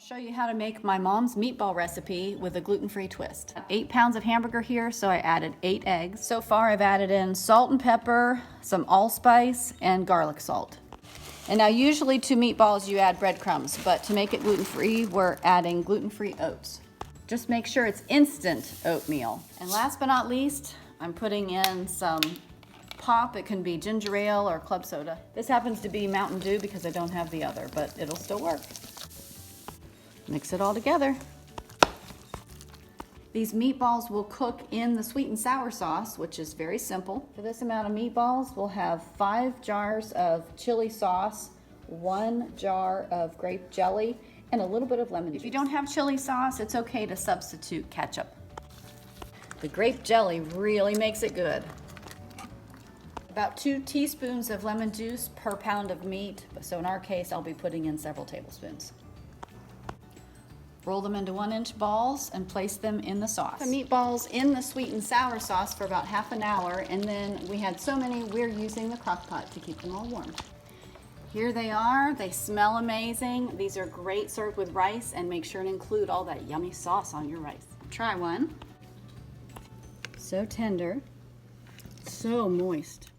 Show you how to make my mom's meatball recipe with a gluten-free twist. 8 pounds of hamburger here, so I added 8 eggs. So far I've added in salt and pepper, some allspice, and garlic salt. And now usually to meatballs you add breadcrumbs, but to make it gluten-free, we're adding gluten-free oats. Just make sure it's instant oatmeal. And last but not least, I'm putting in some pop. It can be ginger ale or club soda. This happens to be Mountain Dew because I don't have the other, but it'll still work. Mix it all together. These meatballs will cook in the sweet and sour sauce, which is very simple. For this amount of meatballs, we'll have 5 jars of chili sauce, 1 jar of grape jelly, and a little bit of lemon juice. If you don't have chili sauce, it's okay to substitute ketchup. The grape jelly really makes it good. About 2 teaspoons of lemon juice per pound of meat, so in our case, I'll be putting in several tablespoons. Roll them into 1-inch balls and place them in the sauce. The meatballs in the sweet and sour sauce for about half an hour, and then we had so many, we're using the crock pot to keep them all warm. Here they are. They smell amazing. These are great served with rice, and make sure to include all that yummy sauce on your rice. Try one. So tender, so moist.